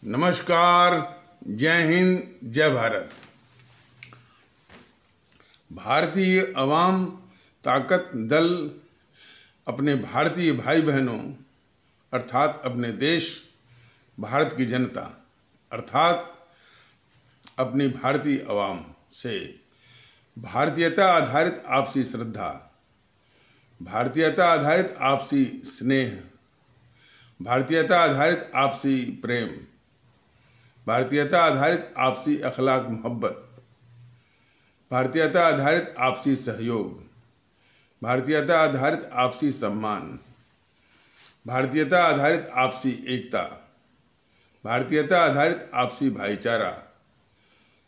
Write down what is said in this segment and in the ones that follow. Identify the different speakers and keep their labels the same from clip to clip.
Speaker 1: नमस्कार, जय हिंद, जय भारत। भारतीय अवाम ताकत दल अपने भारतीय भाई बहनों अर्थात अपने देश भारत की जनता अर्थात अपनी भारतीय अवाम से भारतीयता आधारित आपसी श्रद्धा, भारतीयता आधारित आपसी स्नेह, भारतीयता आधारित आपसी प्रेम, भारतीयता आधारित आपसी अखलाक मोहब्बत, भारतीयता आधारित आपसी सहयोग, भारतीयता आधारित आपसी सम्मान, भारतीयता आधारित आपसी एकता, भारतीयता आधारित आपसी भाईचारा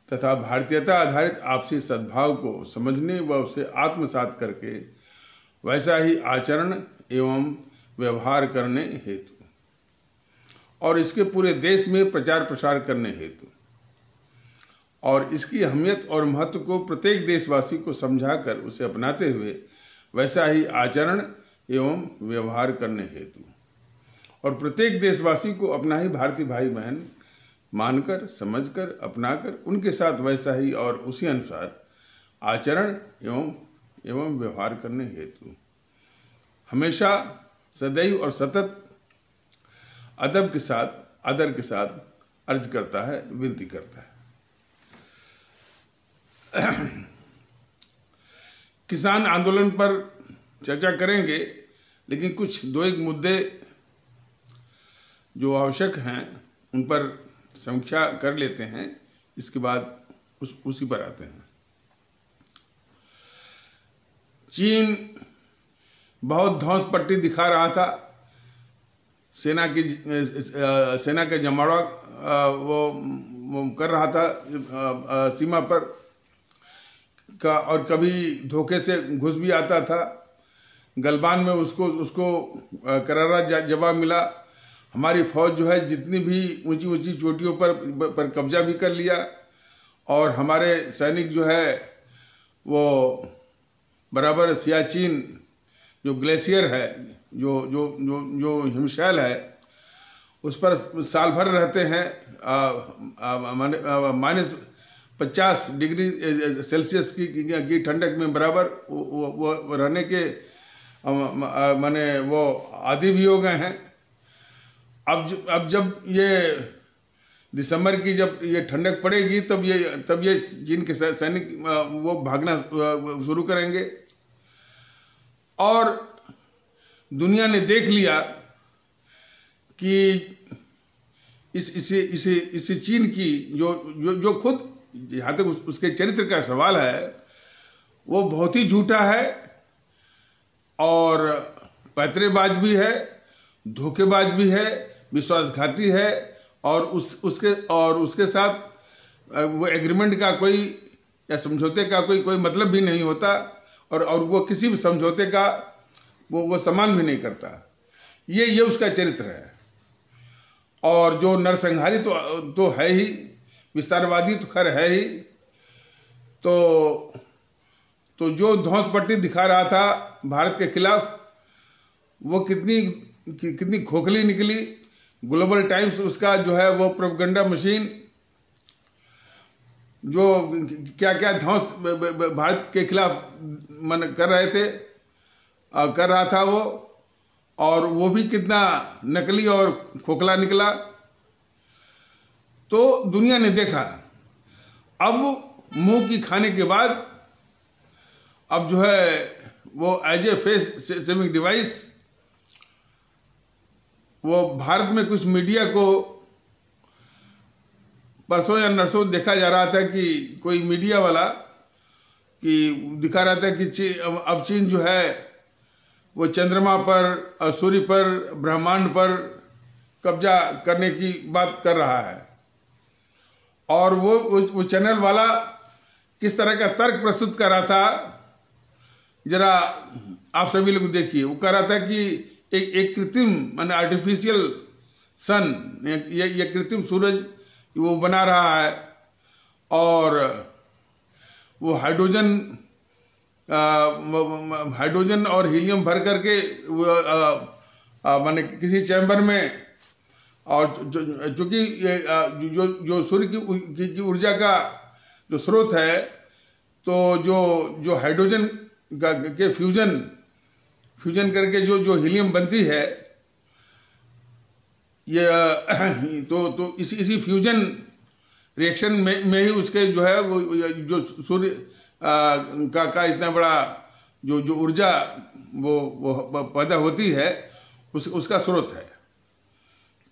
Speaker 1: तथा भारतीयता आधारित आपसी सद्भाव को समझने व उसे आत्मसात करके वैसा ही आचरण एवं व्यवहार करने हेतु और इसके पूरे देश में प्रचार प्रसार करने हेतु और इसकी अहमियत और महत्व को प्रत्येक देशवासी को समझाकर उसे अपनाते हुए वैसा ही आचरण एवं व्यवहार करने हेतु और प्रत्येक देशवासी को अपना ही भारतीय भाई बहन मानकर, समझकर, अपनाकर उनके साथ वैसा ही और उसी अनुसार आचरण एवं व्यवहार करने हेतु हमेशा सदैव और सतत अदब के साथ, आदर के साथ अर्ज करता है, विनती करता है। किसान आंदोलन पर चर्चा करेंगे, लेकिन कुछ दो एक मुद्दे जो आवश्यक हैं उन पर समीक्षा कर लेते हैं, इसके बाद उसी पर आते हैं। चीन बहुत धौंस पट्टी दिखा रहा था, सेना के जमावड़ा वो कर रहा था सीमा पर का, और कभी धोखे से घुस भी आता था। गलवान में उसको करारा जवाब मिला। हमारी फौज जो है जितनी भी ऊंची ऊंची चोटियों पर कब्जा भी कर लिया और हमारे सैनिक जो है वो बराबर सियाचिन जो ग्लेशियर है, जो हिमशैल है, उस पर साल भर रहते हैं। -50 डिग्री सेल्सियस की ठंडक में बराबर वो रहने के माने वो आदी भी हो गए हैं। अब जब ये दिसंबर की जब ये ठंडक पड़ेगी तब ये चीन के सैनिक वो भागना शुरू करेंगे और दुनिया ने देख लिया कि इस चीन की जो खुद जहाँ तक उसके चरित्र का सवाल है वो बहुत ही झूठा है और पैतरेबाज भी है, धोखेबाज भी है, विश्वासघाती है और उसके साथ वो एग्रीमेंट का कोई या समझौते का कोई मतलब भी नहीं होता और वो किसी भी समझौते का वो सम्मान भी नहीं करता। ये उसका चरित्र है और जो नरसंहारी तो है ही, विस्तारवादी तो खैर है ही। तो जो धौंस पट्टी दिखा रहा था भारत के खिलाफ वो कितनी खोखली निकली। ग्लोबल टाइम्स उसका जो है वो प्रोपेगेंडा मशीन जो क्या धौंस भारत के खिलाफ कर रहा था वो, और वो भी कितना नकली और खोखला निकला। तो दुनिया ने देखा। अब मुंह की खाने के बाद अब जो है वो as a face saving device वो भारत में कुछ मीडिया को परसों या नरसों देखा जा रहा था कि कोई मीडिया वाला कि दिखा रहा था कि अब चीन जो है वो चंद्रमा पर, सूर्य पर, ब्रह्मांड पर कब्जा करने की बात कर रहा है। और वो चैनल वाला किस तरह का तर्क प्रस्तुत कर रहा था, जरा आप सभी लोग देखिए। वो कह रहा था कि एक कृत्रिम माने आर्टिफिशियल सन, ये कृत्रिम सूरज वो बना रहा है और वो हाइड्रोजन और हीलियम भर करके माने किसी चैम्बर में और चूँकि ये जो जो सूर्य की ऊर्जा का जो स्रोत है, तो जो हाइड्रोजन के फ्यूजन करके जो हीलियम बनती है, ये तो इसी फ्यूजन रिएक्शन में ही उसके जो है वो जो सूर्य का इतना बड़ा जो ऊर्जा वो पैदा होती है, उसका स्रोत है।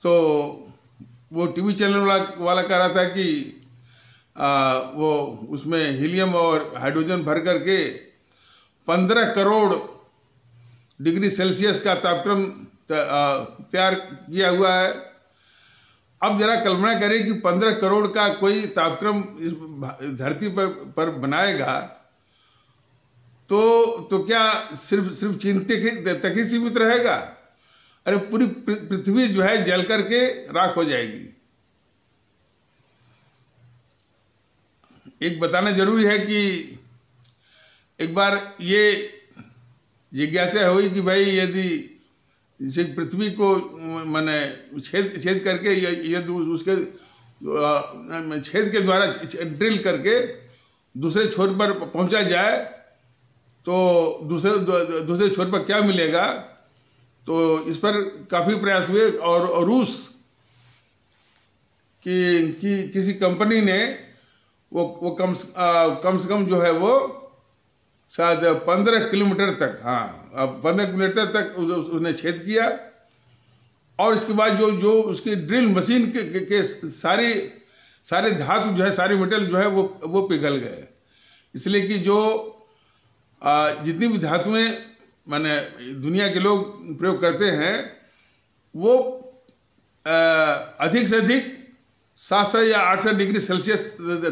Speaker 1: तो वो टीवी चैनल वाला कह रहा था कि वो उसमें हीलियम और हाइड्रोजन भर करके 15 करोड़ डिग्री सेल्सियस का तापक्रम तैयार किया हुआ है। अब जरा कल्पना करें कि 15 करोड़ का कोई तापक्रम इस धरती पर बनाएगा, तो क्या सिर्फ चीन तक ही सीमित रहेगा? अरे पूरी पृथ्वी जो है जल करके राख हो जाएगी। एक बताना जरूरी है कि एक बार ये जिज्ञासा हुई कि भाई यदि जैसे पृथ्वी को माने छेद करके यदि उसके छेद के द्वारा ड्रिल करके दूसरे छोर पर पहुंचा जाए, तो दूसरे छोर पर क्या मिलेगा? तो इस पर काफ़ी प्रयास हुए और रूस की किसी कंपनी ने वो कम से कम जो है वो शायद 15 किलोमीटर तक, 15 किलोमीटर तक उसने छेद किया। और इसके बाद जो उसकी ड्रिल मशीन के सारे धातु जो है, सारे मेटल जो है वो पिघल गए। इसलिए कि जो जितनी भी धातुएं माने दुनिया के लोग प्रयोग करते हैं, वो अधिक से अधिक 700 या 800 डिग्री सेल्सियस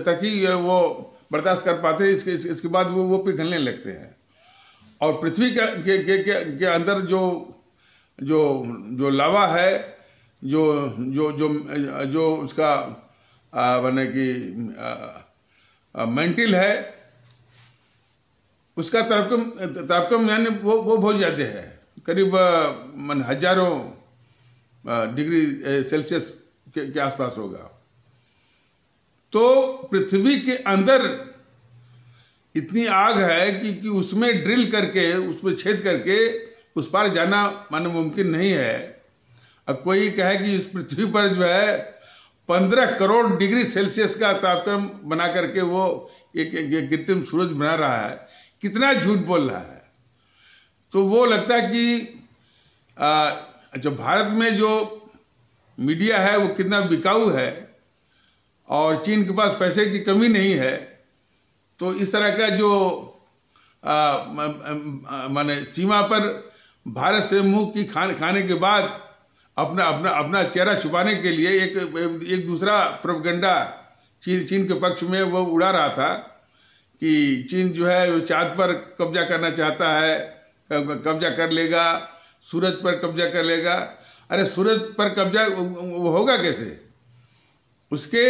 Speaker 1: तक ही वो बर्दाश्त कर पाते हैं। इसके बाद वो पिघलने लगते हैं। और पृथ्वी के अंदर जो लावा है, जो उसका माने कि मेंटिल है, उसका तापक्रम यानी वो बहुत ज़्यादा है, करीब हजारों डिग्री सेल्सियस के आसपास होगा। तो पृथ्वी के अंदर इतनी आग है कि उसमें ड्रिल करके, उसमें छेद करके उस पार जाना माने मुमकिन नहीं है। अब कोई कहे कि इस पृथ्वी पर जो है 15 करोड़ डिग्री सेल्सियस का तापक्रम बना करके वो एक कृत्रिम सूरज बना रहा है, कितना झूठ बोल रहा है। तो वो लगता है कि अच्छा, भारत में जो मीडिया है वो कितना बिकाऊ है और चीन के पास पैसे की कमी नहीं है। तो इस तरह का जो माने सीमा पर भारत से मुंह की खाने के बाद अपना चेहरा छुपाने के लिए एक दूसरा प्रोपेगेंडा चीन के पक्ष में वो उड़ा रहा था कि चीन जो है वो चांद पर कब्जा करना चाहता है, कब्जा कर लेगा, सूरज पर कब्जा कर लेगा। अरे सूरज पर कब्जा वो होगा कैसे? उसके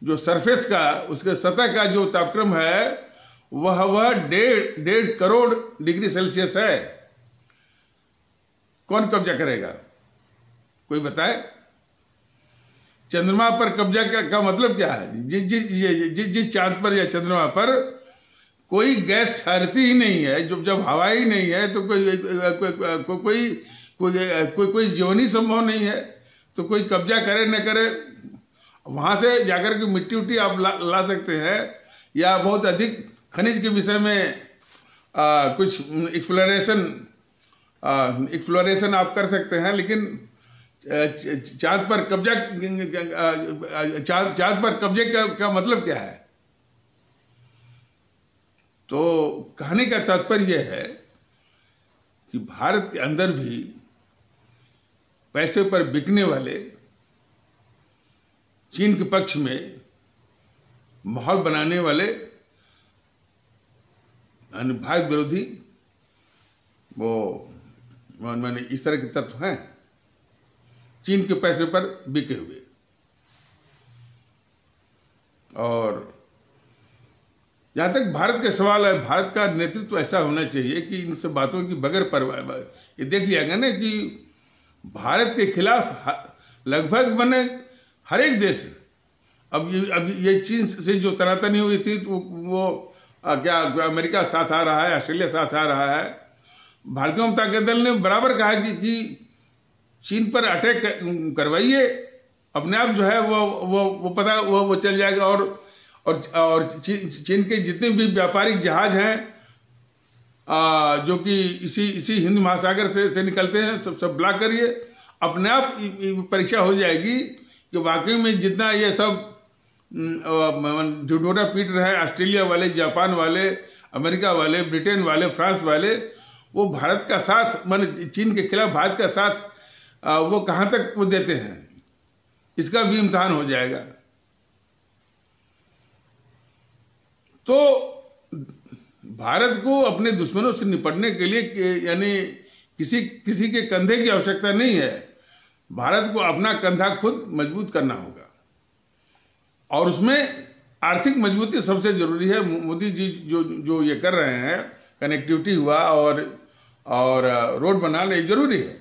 Speaker 1: जो सरफेस का, उसके सतह का जो तापक्रम है वह 1.5 करोड़ डिग्री सेल्सियस है। कौन कब्जा करेगा? कोई बताए? चंद्रमा पर कब्जा का मतलब क्या है? जिस चांद पर या चंद्रमा पर कोई गैस ठहरती ही नहीं है, जब हवा ही नहीं है, तो कोई जीवन ही संभव नहीं है। तो कोई कब्जा करे न करे, वहाँ से जाकर के मिट्टी उट्टी आप ला सकते हैं, या बहुत अधिक खनिज के विषय में कुछ एक्सप्लोरेशन आप कर सकते हैं। लेकिन चांद पर कब्जे का मतलब क्या है? तो कहने का तात्पर्य यह है कि भारत के अंदर भी पैसे पर बिकने वाले चीन के पक्ष में माहौल बनाने वाले भारत विरोधी वो मैंने इस तरह के तत्व हैं, चीन के पैसे पर बिके हुए। और जहाँ तक भारत का सवाल है, भारत का नेतृत्व ऐसा होना चाहिए कि इन सब बातों की बगैर परवाह, ये देख लिया गया ना कि भारत के खिलाफ लगभग मैंने हर एक देश, अब ये चीन से जो तनातनी हुई थी तो वो क्या अमेरिका साथ आ रहा है, ऑस्ट्रेलिया साथ आ रहा है। भारतीय जनता के दल ने बराबर कहा कि चीन पर अटैक करवाइए, अपने आप जो है वो पता वो चल जाएगा। और चीन के जितने भी व्यापारिक जहाज हैं जो कि इसी हिंद महासागर से निकलते हैं, सब ब्लॉक करिए, अपने आप परीक्षा हो जाएगी कि वाकई में जितना ये सब ढिढोरा पीट रहे हैं ऑस्ट्रेलिया वाले, जापान वाले, अमेरिका वाले, ब्रिटेन वाले, फ्रांस वाले, वो भारत का साथ माने चीन के खिलाफ भारत का साथ वो कहाँ तक वो देते हैं, इसका भी इम्तहान हो जाएगा। तो भारत को अपने दुश्मनों से निपटने के लिए यानी किसी के कंधे की आवश्यकता नहीं है। भारत को अपना कंधा खुद मजबूत करना होगा और उसमें आर्थिक मजबूती सबसे जरूरी है। मोदी जी जो ये कर रहे हैं, कनेक्टिविटी हुआ और रोड बनाना जरूरी है।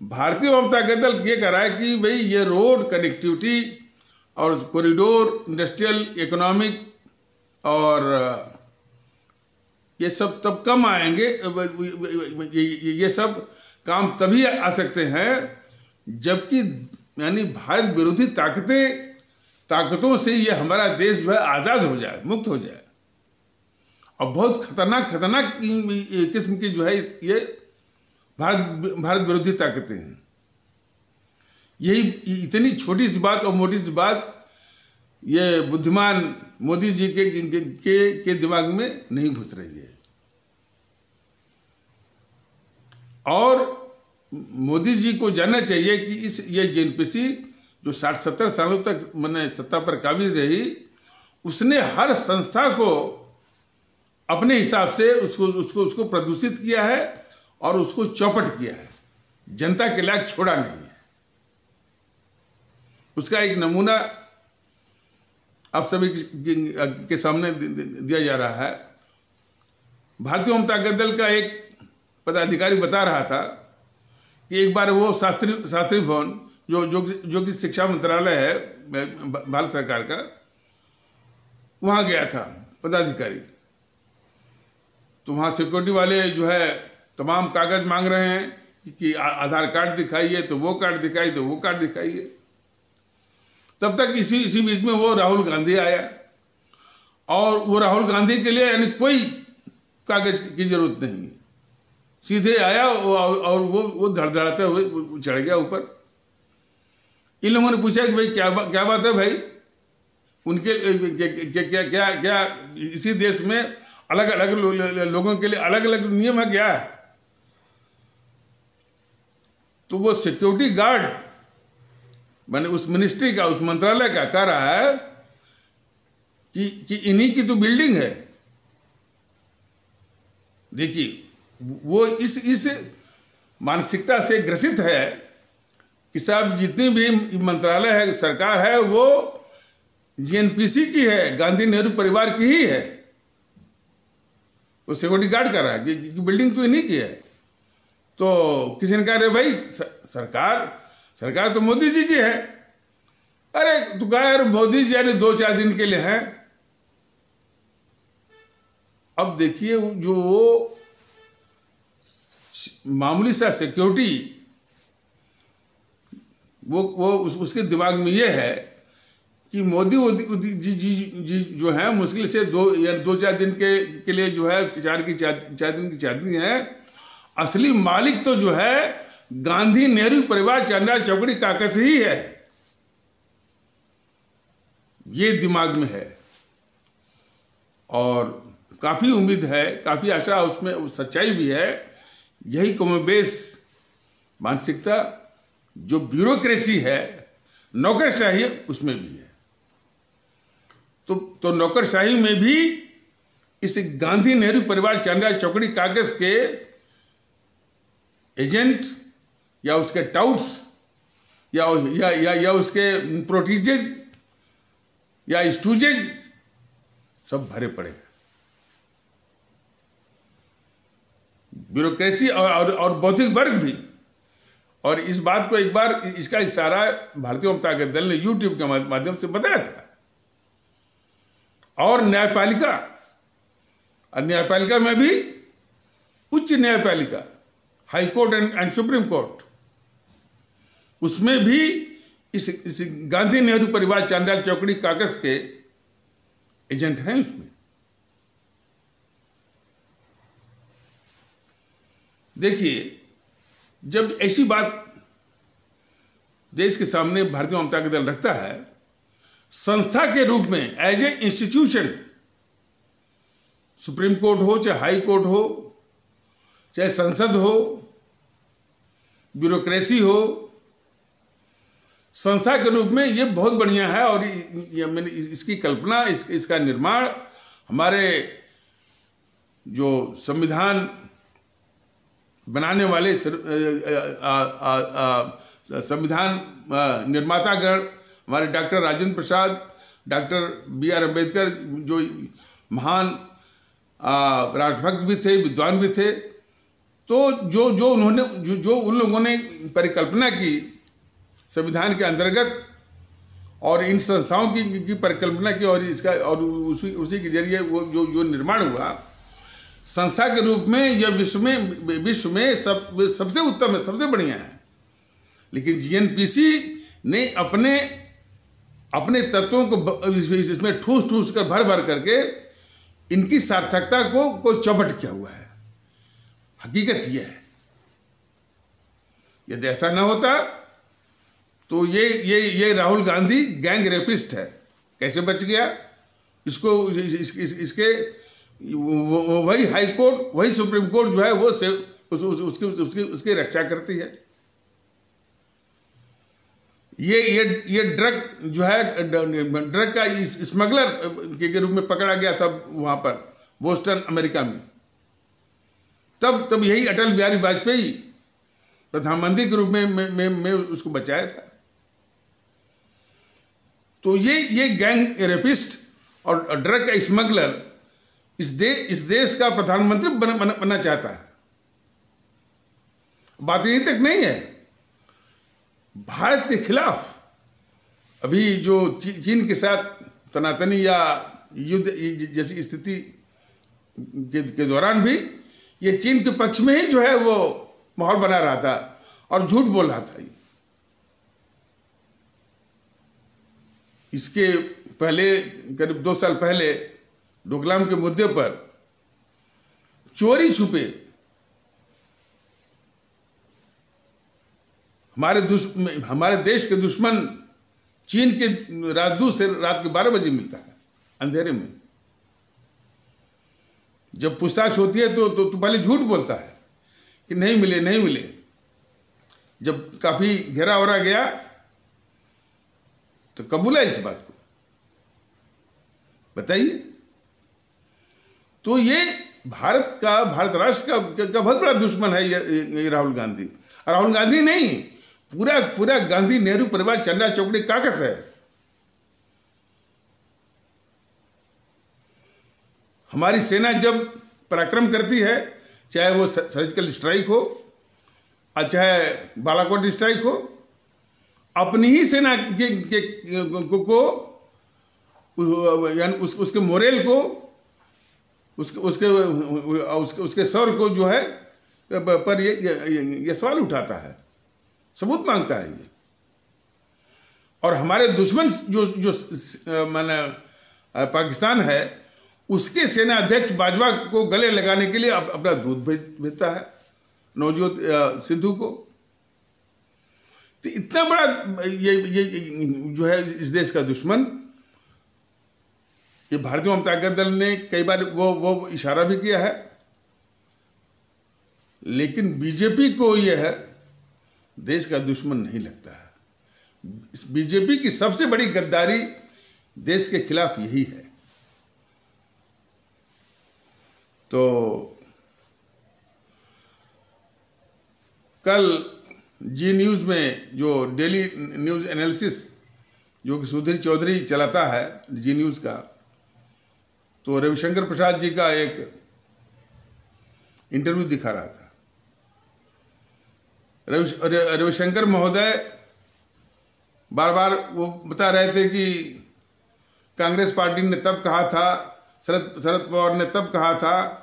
Speaker 1: भारतीय जनता के दल ये कह रहा है कि भाई ये रोड, कनेक्टिविटी और कॉरिडोर, इंडस्ट्रियल, इकोनॉमिक और ये सब तब कम आएंगे, ये सब काम तभी आ सकते हैं जबकि यानी भारत विरोधी ताकतों से ये हमारा देश जो है आज़ाद हो जाए, मुक्त हो जाए। और बहुत खतरनाक किस्म की जो है ये भारत विरोधी ताकतें हैं। यही इतनी छोटी सी बात और मोटी सी बात ये बुद्धिमान मोदी जी के दिमाग में नहीं घुस रही है। और मोदी जी को जानना चाहिए कि ये जेएनपीसी जो 60-70 सालों तक मैंने सत्ता पर काबिज रही, उसने हर संस्था को अपने हिसाब से उसको प्रदूषित किया है और उसको चौपट किया है, जनता के लायक छोड़ा नहीं है। उसका एक नमूना आप सभी के सामने दिया जा रहा है। भारतीय जनता दल का एक पदाधिकारी बता रहा था कि एक बार वो शास्त्री भवन जो कि शिक्षा मंत्रालय है भारत सरकार का, वहाँ गया था पदाधिकारी। तो वहाँ सिक्योरिटी वाले जो है तमाम कागज मांग रहे हैं कि आधार कार्ड दिखाइए, तो वो कार्ड दिखाइए, तो वो कार्ड दिखाइए। तब तक इसी बीच में वो राहुल गांधी आया और वो राहुल गांधी के लिए यानी कोई कागज की जरूरत नहीं, सीधे आया और वो धड़धड़ाते हुए चढ़ गया ऊपर। इन लोगों ने पूछा कि भाई क्या बात है भाई, उनके क्या इसी देश में अलग अलग लोगों के लिए अलग अलग नियम है क्या? तो वो सिक्योरिटी गार्ड मैंने उस मिनिस्ट्री का, उस मंत्रालय का कह रहा है कि इन्हीं की तो बिल्डिंग है। देखिए वो इस मानसिकता से ग्रसित है कि साहब जितनी भी मंत्रालय है, सरकार है, वो जेएनपीसी की है, गांधी नेहरू परिवार की ही है। वो सिक्योरिटी गार्ड कर रहा है कि बिल्डिंग तो इन्हीं की है। तो किसी ने कहा रे भाई सरकार तो मोदी जी की है। अरे तो कहा यार मोदी जी यानी 2-4 दिन के लिए हैं। अब देखिए जो मामूली सा सिक्योरिटी वो उसके दिमाग में ये है कि मोदी जी जो है मुश्किल से 2-4 दिन के लिए जो है 4 दिन की चांदनी है। असली मालिक तो जो है गांधी नेहरू परिवार चांदा चौकड़ी काकस ही है, ये दिमाग में है। और काफी उम्मीद है, काफी आशा उसमें सच्चाई भी है। यही कमोबेश मानसिकता जो ब्यूरोक्रेसी है, नौकरशाही, उसमें भी है। तो नौकरशाही में भी इस गांधी नेहरू परिवार चांदा चौकड़ी कागज के एजेंट या उसके टाउट्स या उसके प्रोटीजेज या स्टूजेज सब भरे पड़े हैं। ब्यूरोक्रेसी और बौद्धिक वर्ग भी और इस बात को एक बार इसका इशारा भारतीय जनता दल ने यूट्यूब के माध्यम से बताया था। और न्यायपालिका में भी उच्च न्यायपालिका, high court and supreme court, उसमें भी इस गांधी नेहरू परिवार चांडाल चौकड़ी काकस के एजेंट हैं उसमें। देखिए, जब ऐसी बात देश के सामने भारतीय जनता दल रखता है, संस्था के रूप में as an institution, supreme court हो चाहे हाई कोर्ट हो चाहे संसद हो, ब्यूरोक्रेसी हो, संस्था के रूप में ये बहुत बढ़िया है। और मैंने इसकी कल्पना, इसका निर्माण हमारे जो संविधान बनाने वाले संविधान निर्मातागण, हमारे doctor Rajendra Prasad, doctor B.R. Ambedkar, जो महान राष्ट्रभक्त भी थे, विद्वान भी थे, तो जो उन लोगों ने परिकल्पना की संविधान के अंतर्गत, और इन संस्थाओं की परिकल्पना की, और इसका और उसी के जरिए वो जो निर्माण हुआ संस्था के रूप में, यह विश्व में सबसे उत्तम है, सबसे बढ़िया है। लेकिन GNPC ने अपने तत्वों को इसमें ठूस कर भर करके इनकी सार्थकता को चौपट किया हुआ है। हकीकत यह है, यदि ऐसा न होता तो ये राहुल गांधी गैंग रेपिस्ट है, कैसे बच गया? इसके वही हाई कोर्ट, वही सुप्रीम कोर्ट जो है वो उसकी रक्षा करती है। ये ड्रग जो है, ड्रग का स्मगलर के रूप में पकड़ा गया था वहां पर बोस्टन, अमेरिका में। तब यही अटल बिहारी वाजपेयी प्रधानमंत्री के रूप में उसको बचाया था। तो ये गैंग रेपिस्ट और ड्रग का स्मगलर इस देश का प्रधानमंत्री बनना चाहता है। बात यहीं तक नहीं है, भारत के खिलाफ अभी जो चीन के साथ तनातनी या युद्ध जैसी स्थिति के दौरान भी ये चीन के पक्ष में ही जो है वो माहौल बना रहा था और झूठ बोल रहा था। इसके पहले करीब 2 साल पहले डोकलाम के मुद्दे पर चोरी छुपे हमारे देश के दुश्मन चीन के राजदूत से रात के 12 बजे मिलता है अंधेरे में। जब पूछताछ होती है तो पहले झूठ बोलता है कि नहीं मिले। जब काफी घेरा गया तो कबूला इस बात को। बताइए, तो ये भारत राष्ट्र का बहुत बड़ा दुश्मन है ये राहुल गांधी। और राहुल गांधी नहीं, पूरा गांधी नेहरू परिवार चांडाल चौकड़ी काकस है। हमारी सेना जब पराक्रम करती है, चाहे वो सर्जिकल स्ट्राइक हो और चाहे बालाकोट स्ट्राइक हो, अपनी ही सेना यानी उसके मोरेल को, उसके सौर को जो है पर ये सवाल उठाता है, सबूत मांगता है ये। और हमारे दुश्मन जो माने पाकिस्तान है, उसके सेना अध्यक्ष बाजवा को गले लगाने के लिए अपना दूध भेजता है नवजोत सिद्धू को। तो इतना बड़ा ये जो है इस देश का दुश्मन, ये भारतीय जनता दल ने कई बार वो इशारा भी किया है, लेकिन बीजेपी को यह देश का दुश्मन नहीं लगता है। इस बीजेपी की सबसे बड़ी गद्दारी देश के खिलाफ यही है। तो कल जी न्यूज़ में जो डेली न्यूज़ एनालिसिस जो कि सुधीर चौधरी चलाता है जी न्यूज़ का, तो रविशंकर प्रसाद जी का एक इंटरव्यू दिखा रहा था। रविशंकर महोदय बार बार वो बता रहे थे कि कांग्रेस पार्टी ने तब कहा था, शरद पवार ने तब कहा था।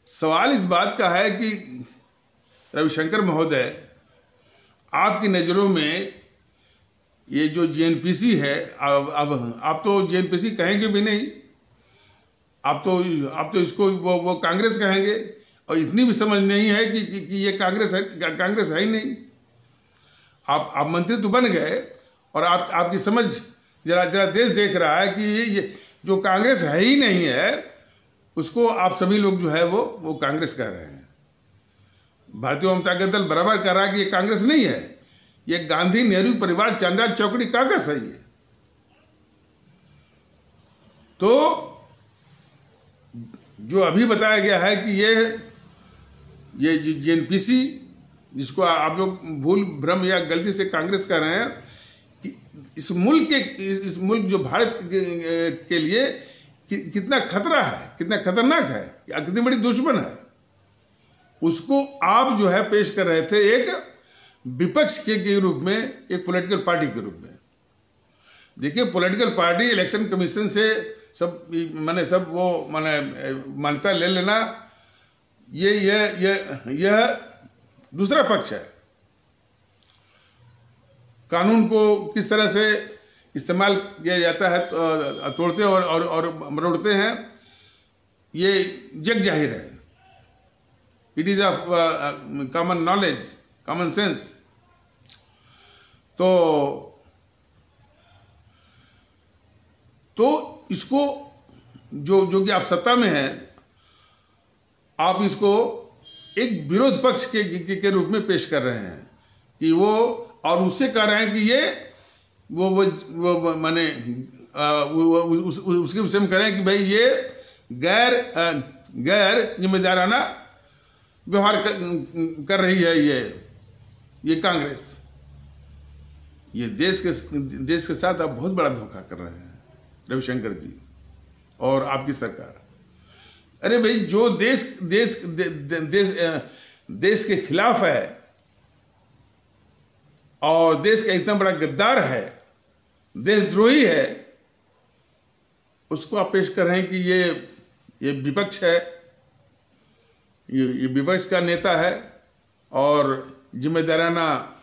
Speaker 1: सवाल इस बात का है कि रविशंकर महोदय, आपकी नज़रों में ये जो जेएनपीसी है, अब आप तो जेएनपीसी कहेंगे भी नहीं, आप तो इसको वो कांग्रेस कहेंगे, और इतनी भी समझ नहीं है कि ये कांग्रेस है ही नहीं। आप मंत्री तो बन गए, और आपकी समझ जरा देश देख रहा है कि ये जो कांग्रेस है ही नहीं है, उसको आप सभी लोग जो है वो कांग्रेस कह रहे हैं। भारतीय जनता दल बराबर कह रहा है कि ये कांग्रेस नहीं है, ये गांधी नेहरू परिवार चांडाल चौकड़ी कागज है। ये तो जो अभी बताया गया है कि ये जेएनपीसी, जिसको आप लोग भूल भ्रम या गलती से कांग्रेस कह रहे हैं, कि इस मुल्क जो भारत के लिए कितना खतरा है, कितना खतरनाक है, कितनी बड़ी दुश्मन है, उसको आप जो है पेश कर रहे थे एक विपक्ष के रूप में, एक पॉलिटिकल पार्टी के रूप में। देखिए, पॉलिटिकल पार्टी इलेक्शन कमीशन से सब मान्यता ले लेना, यह दूसरा पक्ष है। कानून को किस तरह से इस्तेमाल किया जाता है, तोड़ते और मरोड़ते हैं, ये जग जाहिर है। It is of common knowledge, common sense. तो इसको जो कि आप सत्ता में हैं, आप इसको एक विरोध पक्ष के रूप में पेश कर रहे हैं कि वो, और उससे कह रहे हैं कि ये वो माने उसके विषय में कह रहे हैं कि भाई ये गैर जिम्मेदाराना व्यवहार कर रही है ये कांग्रेस। ये देश के साथ आप बहुत बड़ा धोखा कर रहे हैं रविशंकर जी और आपकी सरकार। अरे भाई, जो देश के खिलाफ है और देश का इतना बड़ा गद्दार है, देशद्रोही है, उसको आप पेश कर रहे हैं कि ये विपक्ष है, ये विपक्ष का नेता है और जिम्मेदाराना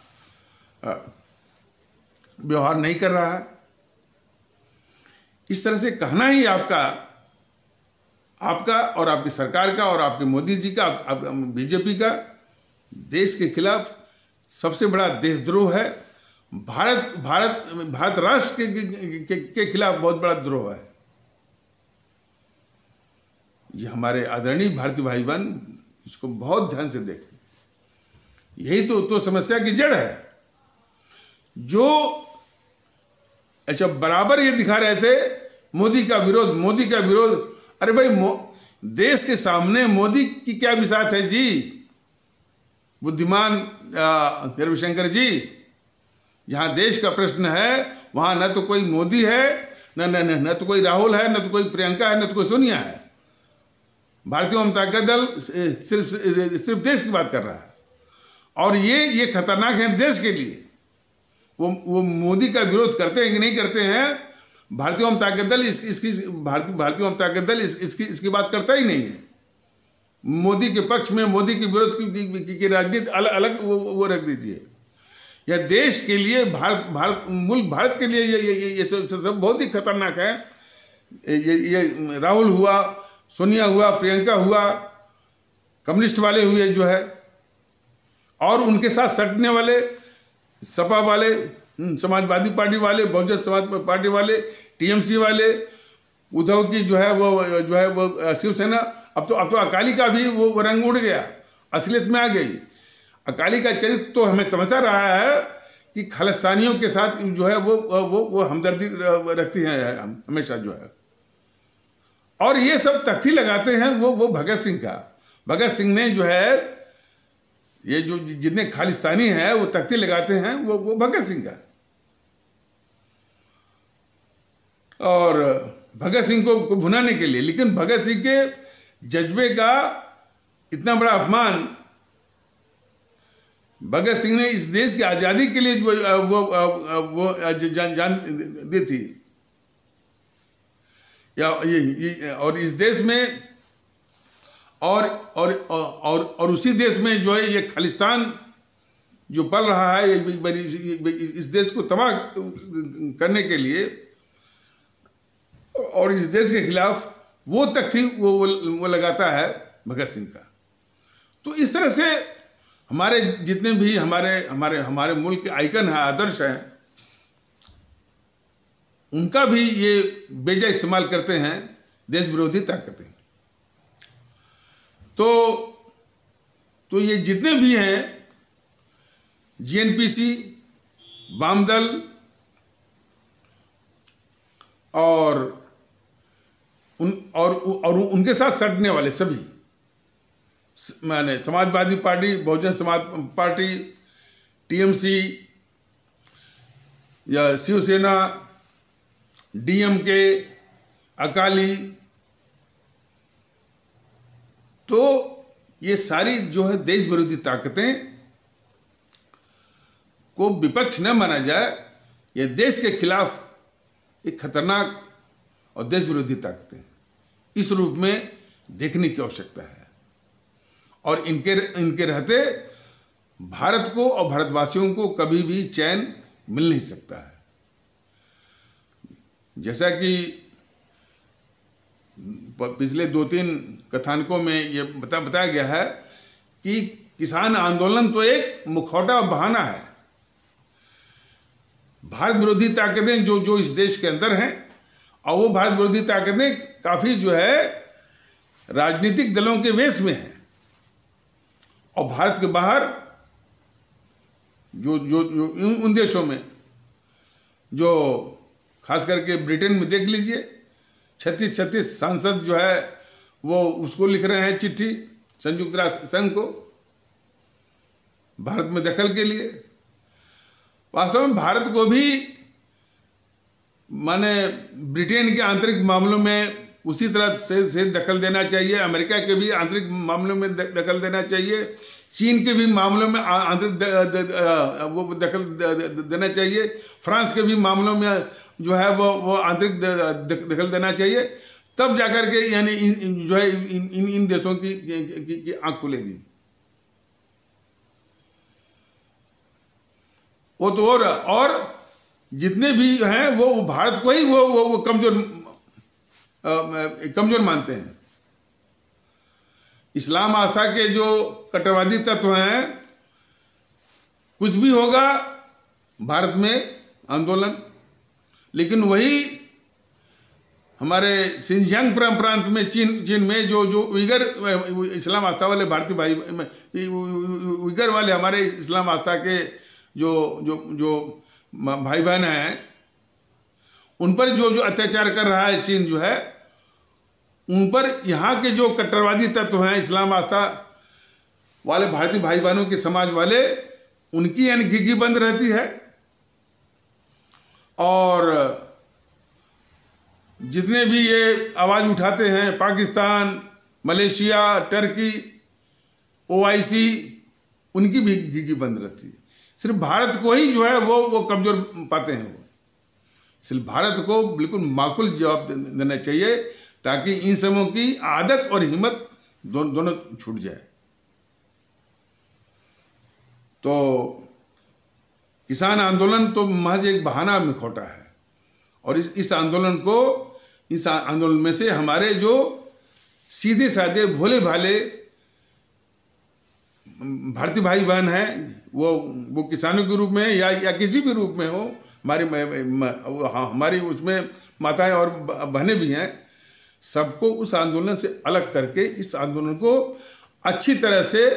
Speaker 1: व्यवहार नहीं कर रहा है। इस तरह से कहना ही आपका और आपकी सरकार का और आपके मोदी जी का, बीजेपी का देश के खिलाफ सबसे बड़ा देशद्रोह है। भारत राष्ट्र के खिलाफ बहुत बड़ा द्रोह है। ये हमारे आदरणीय भारतीय भाई बहन इसको बहुत ध्यान से देखें। यही तो समस्या की जड़ है। जो अच्छा बराबर ये दिखा रहे थे मोदी का विरोध। अरे भाई, देश के सामने मोदी की क्या बिसात है जी, बुद्धिमान रविशंकर जी। जहां देश का प्रश्न है वहां न तो कोई मोदी है, न तो कोई राहुल है, न तो कोई प्रियंका है, न तो कोई सोनिया है। भारतीय जनता दल सिर्फ देश की बात कर रहा है, और ये खतरनाक है देश के लिए। वो मोदी का विरोध करते हैं कि नहीं करते हैं, भारतीय जनता दल भारतीय जनता दल इसकी बात करता ही नहीं है। मोदी के पक्ष में, मोदी के विरोध की राजनीति अलग वो रख दीजिए। यह देश के लिए, भारत के लिए ये सब बहुत ही खतरनाक है। ये राहुल हुआ, सोनिया हुआ, प्रियंका हुआ, कम्युनिस्ट वाले हुए जो है, और उनके साथ सटने वाले सपा वाले, समाजवादी पार्टी वाले, बहुजन समाज पार्टी वाले, टीएमसी वाले, उद्धव की जो है वो शिवसेना। अब तो अकाली का भी वो रंग उड़ गया, असलियत में आ गई। अकाली का चरित्र तो हमें समझा रहा है कि खालिस्तानियों के साथ जो है वो हमदर्दी रखती है हमेशा जो है। और ये सब तख्ती लगाते हैं वो भगत सिंह का। भगत सिंह ने जो है, ये जो जितने खालिस्तानी हैं वो तख्ती लगाते हैं वो भगत सिंह का। और भगत सिंह को भुनाने के लिए, लेकिन भगत सिंह के जज्बे का इतना बड़ा अपमान भगत सिंह ने इस देश की आज़ादी के लिए वो जान दी थी, या और इस देश में और उसी देश में जो है ये खालिस्तान जो पल रहा है, इस देश को तबाह करने के लिए और इस देश के खिलाफ वो तख्ती वो लगाता है भगत सिंह का। तो इस तरह से हमारे जितने भी हमारे मुल्क के आइकन हैं, आदर्श हैं, उनका भी ये बेजा इस्तेमाल करते हैं देश विरोधी ताकतें। तो ये जितने भी हैं, जीएनपीसी, वामदल और उनके साथ सटने वाले सभी, माने Samajwadi party, Bahujan Samaj party, TMC या शिवसेना, डीएमके, अकाली, तो ये सारी जो है देश विरोधी ताकतें को विपक्ष न माना जाए, ये देश के खिलाफ एक खतरनाक और देश विरोधी ताकतें इस रूप में देखने की आवश्यकता है। और इनके रहते भारत को और भारतवासियों को कभी भी चैन मिल नहीं सकता है। जैसा कि पिछले 2-3 कथानकों में ये बताया गया है कि किसान आंदोलन तो एक मुखौटा और बहाना है। भारत विरोधी ताकतें जो इस देश के अंदर हैं, और वो भारत विरोधी ताकतें काफी जो है राजनीतिक दलों के वेश में हैं, और भारत के बाहर जो उन देशों में, जो खास करके ब्रिटेन में देख लीजिए, 36 सांसद जो है वो उसको लिख रहे हैं चिट्ठी संयुक्त राष्ट्र संघ को भारत में दखल के लिए। वास्तव में भारत को भी माने ब्रिटेन के आंतरिक मामलों में उसी तरह से दखल देना चाहिए, अमेरिका के भी आंतरिक मामलों में दखल देना चाहिए, चीन के भी मामलों में आंतरिक वो दखल देना चाहिए, फ्रांस के भी मामलों में जो है वो आंतरिक दखल देना चाहिए। तब जाकर के यानी जो है इन देशों की आंख खुलेगी। वो तो और जितने भी हैं वो भारत को ही वो कमजोर मानते हैं। इस्लाम आस्था के जो कट्टरवादी तत्व हैं, कुछ भी होगा भारत में आंदोलन, लेकिन वही हमारे सिंजियांग प्रांत में चीन में जो उइगर इस्लाम आस्था वाले भारतीय भाई, उइगर वाले हमारे इस्लाम आस्था के जो भाई बहन हैं, उन पर जो अत्याचार कर रहा है चीन जो है, उन पर यहाँ के जो कट्टरवादी तत्व हैं, इस्लाम आस्था वाले भारतीय भाई बहनों के समाज वाले, उनकी यानी घिघी बंद रहती है। और जितने भी ये आवाज उठाते हैं, पाकिस्तान, मलेशिया, टर्की, ओआईसी, उनकी भी घिघी बंद रहती है। सिर्फ भारत को ही जो है वो कमजोर पाते हैं। वो इसलिए भारत को बिल्कुल माकूल जवाब देना चाहिए, ताकि इन समूहों की आदत और हिम्मत दोनों छूट जाए। तो किसान आंदोलन तो महज एक बहाना मुखौटा है, और इस आंदोलन में से हमारे जो सीधे साधे भोले भाले भारतीय भाई बहन हैं, वो किसानों के रूप में या किसी भी रूप में हो, हमारी उसमें माताएं और बहनें भी हैं, सबको उस आंदोलन से अलग करके इस आंदोलन को अच्छी तरह से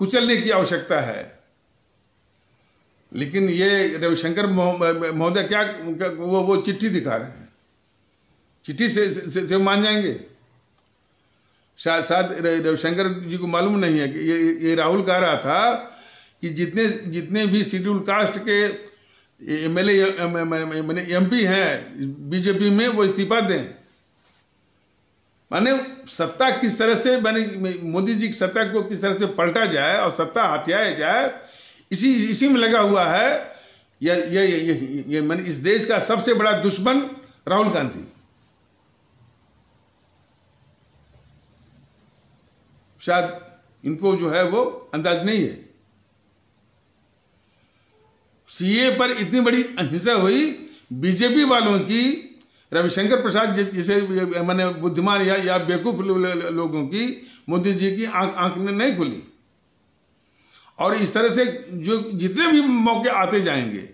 Speaker 1: कुचलने की आवश्यकता है। लेकिन ये रविशंकर महोदय क्या वो चिट्ठी दिखा रहे हैं, चिट्ठी से मान जाएंगे? शायद रविशंकर जी को मालूम नहीं है कि ये राहुल कह रहा था कि जितने भी शेड्यूल कास्ट के एमएलए एमपी हैं बीजेपी में, वो इस्तीफा दें। माने सत्ता किस तरह से, माने मोदी जी की सत्ता को किस तरह से पलटा जाए और सत्ता हथियाया जाए, इसी में लगा हुआ है। ये मैंने इस देश का सबसे बड़ा दुश्मन राहुल गांधी। शायद इनको जो है वो अंदाज नहीं है। सीए पर इतनी बड़ी हिंसा हुई, बीजेपी वालों की, रविशंकर प्रसाद जैसे मैंने बुद्धिमान या बेवकूफ लोगों की, मोदी जी की आंख में नहीं खुली। और इस तरह से जो जितने भी मौके आते जाएंगे,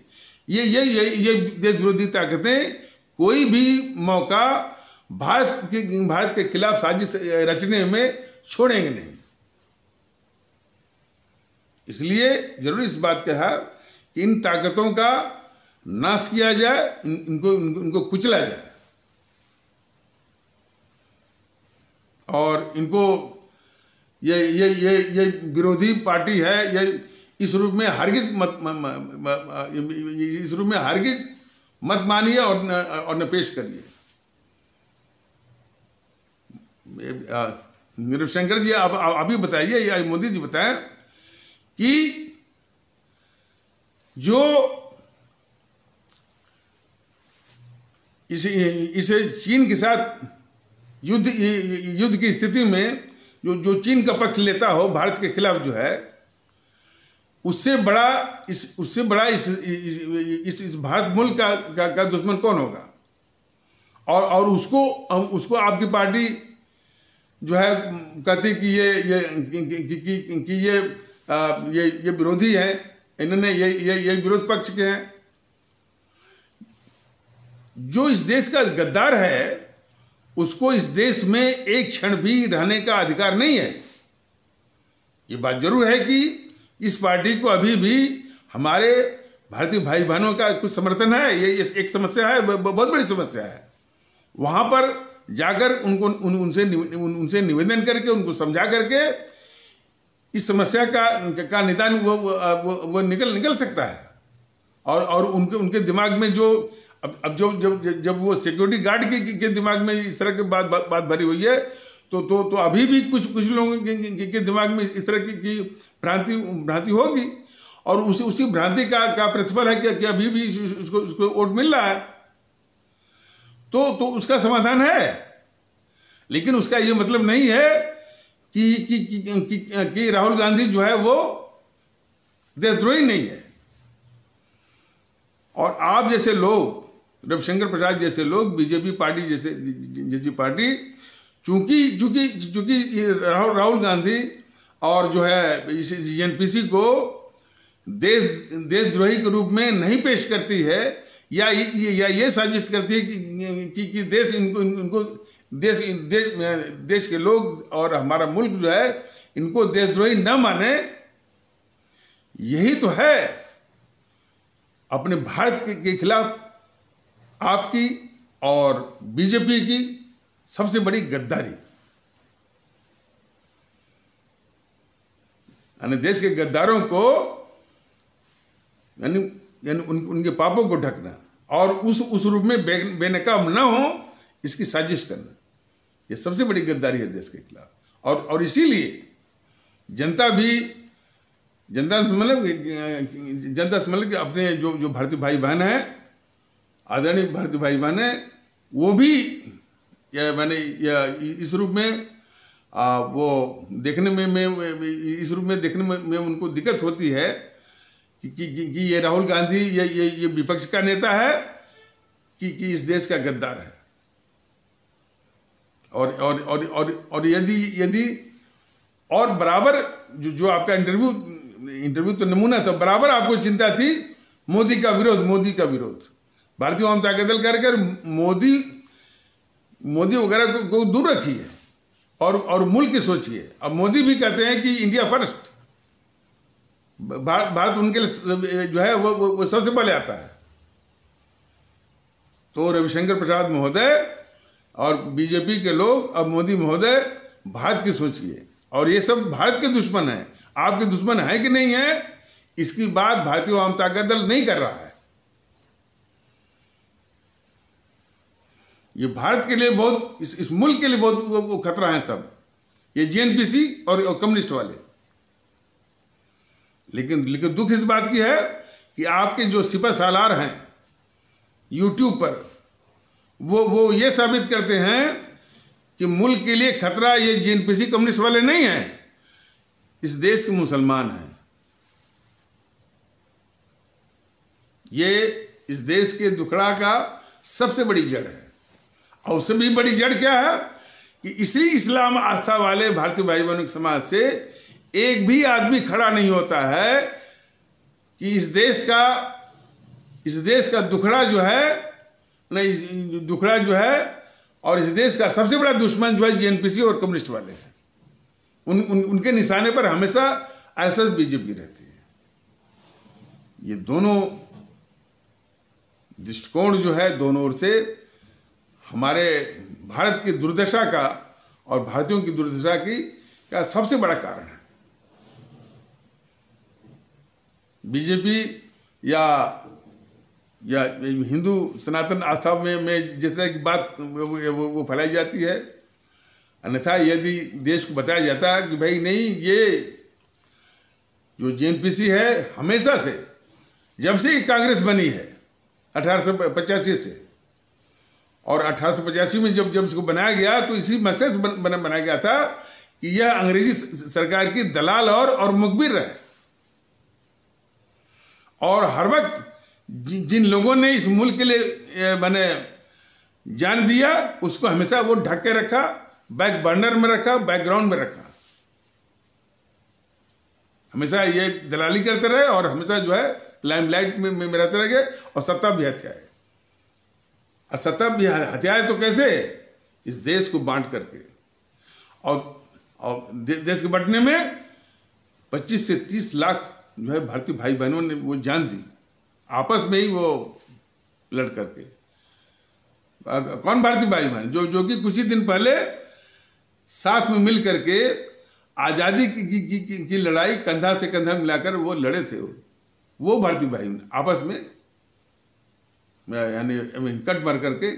Speaker 1: ये देश विरोधी ताकतें कोई भी मौका भारत के खिलाफ साजिश रचने में छोड़ेंगे नहीं। इसलिए जरूरी इस बात का है कि इन ताकतों का नाश किया जाए, इनको कुचला जाए, और इनको ये विरोधी पार्टी है, ये इस रूप में हरगिज मत मानिए और न पेश करिए। रविशंकर जी आप अभी बताइए या मोदी जी बताएं कि जो इसे चीन के साथ युद्ध की स्थिति में जो चीन का पक्ष लेता हो भारत के खिलाफ जो है, उससे बड़ा इस भारत मुल्क का दुश्मन कौन होगा? और उसको आपकी पार्टी जो है कहती कि ये विरोधी हैं, इन्होंने ये विरोध पक्ष के हैं। जो इस देश का गद्दार है उसको इस देश में एक क्षण भी रहने का अधिकार नहीं है। ये बात जरूर है कि इस पार्टी को अभी भी हमारे भारतीय भाई बहनों का कुछ समर्थन है, ये एक समस्या है, बहुत बड़ी समस्या है। वहां पर जाकर उनसे निवेदन करके, उनको समझा करके इस समस्या का निदान वो निकल सकता है। और उनके दिमाग में जो अब जब वो सिक्योरिटी गार्ड के दिमाग में इस तरह की बात भरी हुई है, तो अभी भी कुछ लोगों के दिमाग में इस तरह की भ्रांति होगी, और उसी भ्रांति का प्रतिफल है कि अभी भी उसको वोट मिल रहा है। तो उसका समाधान है, लेकिन उसका ये मतलब नहीं है कि राहुल गांधी जो है वो देशद्रोही नहीं है। और आप जैसे लोग, रविशंकर प्रसाद जैसे लोग, बीजेपी पार्टी जैसी पार्टी, चूंकि राहुल गांधी और जो है इस एनपीसी को देशद्रोही के रूप में नहीं पेश करती है, या ये साजिश करती है कि देश के लोग और हमारा मुल्क जो है इनको देशद्रोही न माने। यही तो है अपने भारत के खिलाफ आपकी और बीजेपी की सबसे बड़ी गद्दारी। यानी देश के गद्दारों को, यानी उनके पापों को ढकना और उस रूप में बेनकाब न हो, इसकी साजिश करना, ये सबसे बड़ी गद्दारी है देश के खिलाफ। और इसीलिए जनता मतलब कि अपने जो भारतीय भाई बहन हैं, आदरणीय भारतीय भाई बहन हैं, वो भी इस रूप में वो देखने में इस रूप में देखने में उनको दिक्कत होती है कि ये राहुल गांधी ये विपक्ष का नेता है कि इस देश का गद्दार है। और यदि और बराबर जो आपका इंटरव्यू तो नमूना था, बराबर आपको चिंता थी मोदी का विरोध। भारतीय जनता दल कर मोदी वगैरह को दूर रखिए और मुल्क की सोचिए। अब मोदी भी कहते हैं कि इंडिया फर्स्ट, भारत उनके लिए जो है वो सबसे पहले आता है। तो रविशंकर प्रसाद महोदय और बीजेपी के लोग, अब मोदी महोदय, भारत की सोचिए। और ये सब भारत के दुश्मन हैं। आपके दुश्मन है कि नहीं है, इसकी बात भारतीय जनता दल नहीं कर रहा है। ये भारत के लिए बहुत, इस मुल्क के लिए बहुत वो खतरा है सब, ये जेएनपीसी और कम्युनिस्ट वाले। लेकिन दुख इस बात की है कि आपके जो सिपह सालार हैं यूट्यूब पर, वो ये साबित करते हैं कि मुल्क के लिए खतरा ये जेएनपीसी कम्युनिस्ट वाले नहीं हैं, इस देश के मुसलमान हैं। ये इस देश के दुखड़ा का सबसे बड़ी जड़ है। और उससे भी बड़ी जड़ क्या है कि इसी इस्लाम आस्था वाले भारतीय भाई बहनों के समाज से एक भी आदमी खड़ा नहीं होता है कि इस देश का दुखड़ा जो है, नहीं दुखड़ा जो है, और इस देश का सबसे बड़ा दुश्मन जो है जेएनपीसी और कम्युनिस्ट वाले हैं। उनके निशाने पर हमेशा आरएसएस बीजेपी रहती है। ये दोनों दृष्टिकोण जो है दोनों ओर से हमारे भारत की दुर्दशा का और भारतीयों की दुर्दशा का सबसे बड़ा कारण है। बीजेपी या हिंदू सनातन आस्था में जिस तरह की बात वो फैलाई जाती है, अन्यथा यदि देश को बताया जाता है कि भाई नहीं, ये जो जेएनपीसी है हमेशा से, जब से कांग्रेस बनी है 1885 से, और 1885 में जब इसको बनाया गया तो इसी मैसेज बनाया गया था कि यह अंग्रेजी सरकार की दलाल और मुखबिर रहे। और हर वक्त जिन लोगों ने इस मुल्क के लिए मैंने जान दिया, उसको हमेशा वो ढक के रखा, बैक बर्नर में रखा, बैकग्राउंड में रखा। हमेशा ये दलाली करते रहे और हमेशा जो है लाइमलाइट में रहते रह गए, और सत्ता भी हथियाए। और सत्ता भी हथियाए तो कैसे? इस देश को बांट करके। और देश के बांटने में 25 से 30 लाख जो है भारतीय भाई बहनों ने वो जान दी, आपस में ही वो लड़ करके। कौन भारतीय भाई बहन जो कि कुछ ही दिन पहले साथ में मिल करके आज़ादी की लड़ाई कंधा से कंधा मिलाकर वो लड़े थे, वो भारतीय भाई बहन आपस में यानी कट मार करके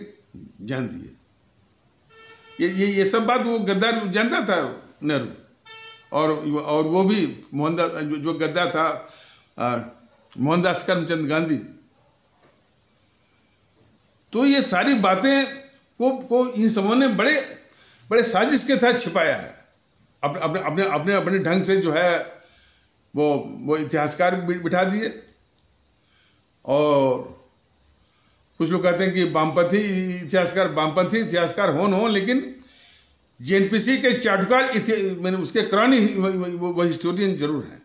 Speaker 1: जान दिए। ये सब बात वो गद्दार जानता था नेहरू, और वो भी मोहनदास, जो गद्दार था मोहनदास करमचंद गांधी। तो ये सारी बातें को इन सबों ने बड़े साजिश के तहत छिपाया है। अपने ढंग से जो है वो इतिहासकार बिठा दिए। और कुछ लोग कहते हैं कि वामपंथी इतिहासकार हो, लेकिन जेएनपीसी के चाटुकार मैंने उसके क्रॉनी वो हिस्टोरियन जरूर हैं।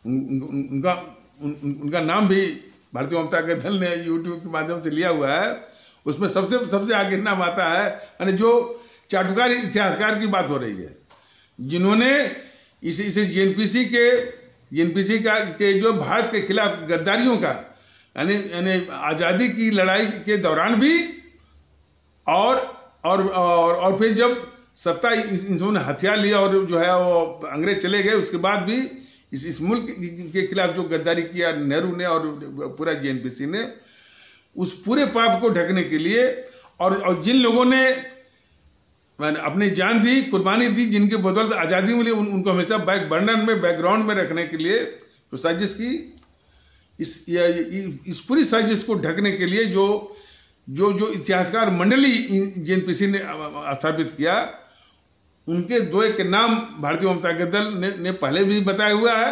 Speaker 1: उनका नाम भी भारतीय जनता के दल ने यूट्यूब के माध्यम से लिया हुआ है। उसमें सबसे आगे नाम आता है, यानी जो चाटुकार इतिहासकार की बात हो रही है, जिन्होंने इसे जेएनपीसी के जो भारत के खिलाफ गद्दारियों का यानी आज़ादी की लड़ाई के दौरान भी और फिर जब सत्ता इन्होंने हथियार लिया और जो है वो अंग्रेज चले गए, उसके बाद भी इस मुल्क के खिलाफ जो गद्दारी किया नेहरू ने और पूरा जेएनपीसी ने, उस पूरे पाप को ढकने के लिए और जिन लोगों ने अपनी जान दी, कुर्बानी दी, जिनके बदौलत आज़ादी मिली, उनको हमेशा बैक बर्नर में, बैकग्राउंड में रखने के लिए तो साजिश की। इस पूरी साजिश को ढकने के लिए जो इतिहासकार मंडली जेएनपीसी ने स्थापित किया, उनके दो एक नाम भारतीय जनता के दल ने पहले भी बताया हुआ है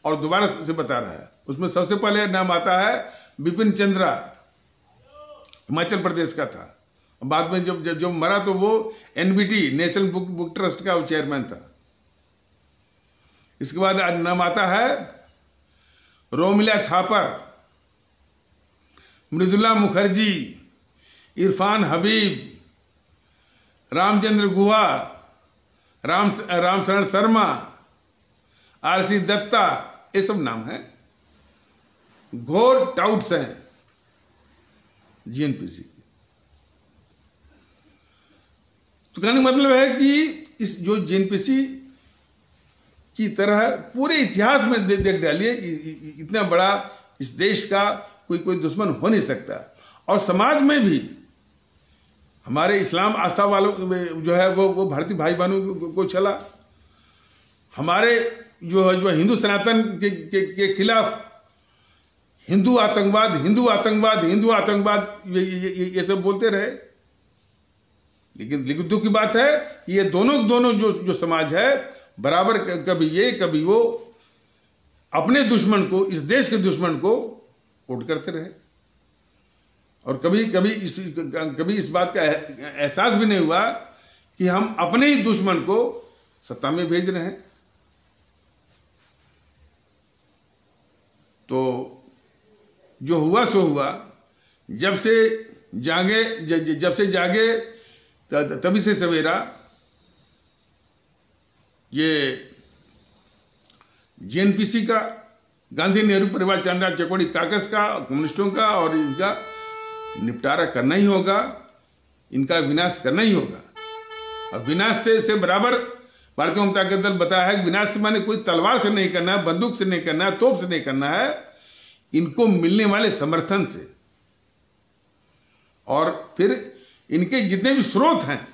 Speaker 1: और दोबारा से बता रहा है। उसमें सबसे पहले नाम आता है बिपिन चंद्रा, हिमाचल प्रदेश का था। बाद में जब मरा तो वो एनबीटी, नेशनल बुक ट्रस्ट का चेयरमैन था। इसके बाद नाम आता है रोमिला थापर, मृदुला मुखर्जी, इरफान हबीब, रामचंद्र गुहा, रामशरण शर्मा, आरसी दत्ता, ये सब नाम है। घोर टाउट्स हैं जेएनपीसी की। तो कहने का मतलब है कि इस जो जेएनपीसी की तरह पूरे इतिहास में देख डालिए, इतना बड़ा इस देश का कोई दुश्मन हो नहीं सकता। और समाज में भी हमारे इस्लाम आस्था वालों जो है वो भारतीय भाई बहनों को चला, हमारे जो हिंदू सनातन के खिलाफ हिंदू आतंकवाद, हिंदू आतंकवाद, हिंदू आतंकवाद ये सब बोलते रहे। लेकिन दुख की बात है कि ये दोनों जो समाज है बराबर कभी ये कभी वो अपने दुश्मन को, इस देश के दुश्मन को वोट करते रहे, और कभी इस बात का एहसास भी नहीं हुआ कि हम अपने ही दुश्मन को सत्ता में भेज रहे हैं। तो जो हुआ सो हुआ। जब से जागे तभी से सवेरा। ये जेएनपीसी का, गांधी नेहरू परिवार चांडाल चकोड़ी काकस का, कम्युनिस्टों का, और इनका निपटारा करना ही होगा, इनका विनाश करना ही होगा। और विनाश से बराबर भारतीय जनता दल बताया है कि विनाश से माने कोई तलवार से नहीं करना है, बंदूक से नहीं करना है, तोप से नहीं करना है, इनको मिलने वाले समर्थन से। और फिर इनके जितने भी स्रोत हैं,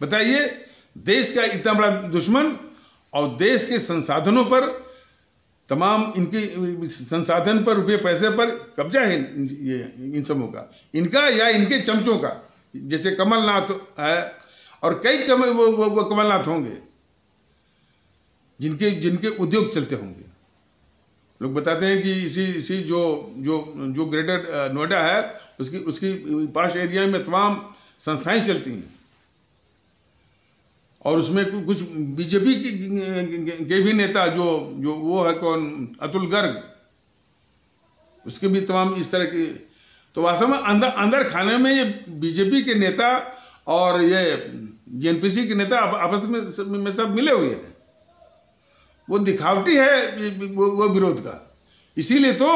Speaker 1: बताइए, देश का इतना बड़ा दुश्मन और देश के संसाधनों पर, तमाम इनके संसाधन पर, रुपये पैसे पर कब्जा है इन सबों का, इनका या इनके चमचों का। जैसे कमलनाथ है और कई वो कमलनाथ होंगे जिनके उद्योग चलते होंगे। लोग बताते हैं कि इसी जो ग्रेटर नोएडा है उसकी पास एरिया में तमाम संस्थाएं चलती हैं, और उसमें कुछ बीजेपी के भी नेता जो वो है कौन, अतुल गर्ग, उसके भी तमाम इस तरह की। तो वास्तव में अंदर खाने में ये बीजेपी के नेता और ये जेएनपीसी के नेता आपस में सब मिले हुए हैं। वो दिखावटी है वो विरोध का। इसीलिए तो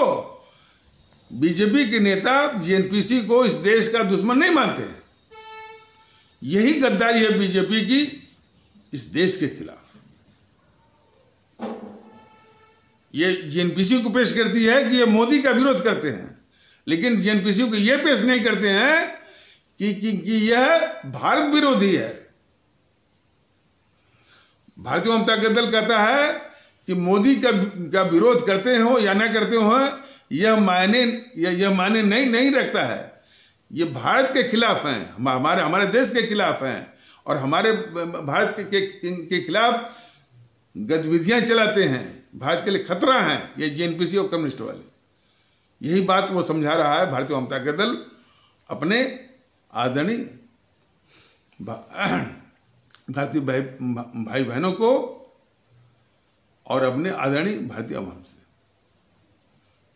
Speaker 1: बीजेपी के नेता जेएनपीसी को इस देश का दुश्मन नहीं मानते हैं। यही गद्दारी है बीजेपी की इस देश के खिलाफ। ये जेएनपीसी को पेश करती है कि ये मोदी का विरोध करते हैं, लेकिन जेएनपीसी को ये पेश नहीं करते हैं कि यह भारत विरोधी है। भारतीय जनता दल कहता है कि मोदी का विरोध करते हो या ना करते हो, यह मायने नहीं रखता है। ये भारत के खिलाफ हैं, हमारे देश के खिलाफ हैं, और हमारे भारत के खिलाफ गतिविधियां चलाते हैं, भारत के लिए खतरा हैं ये जेएनपीसी और कम्युनिस्ट वाले। यही बात वो समझा रहा है भारतीय जनता दल अपने आदरणीय भारतीय भाई बहनों को और अपने आदरणीय भारतीय आवाम से।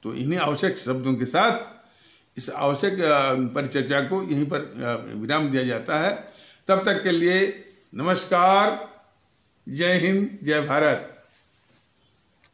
Speaker 1: तो इन्हीं आवश्यक शब्दों के साथ इस आवश्यक परिचर्चा को यहीं पर विराम दिया जाता है। तब तक के लिए नमस्कार, जय हिंद, जय भारत।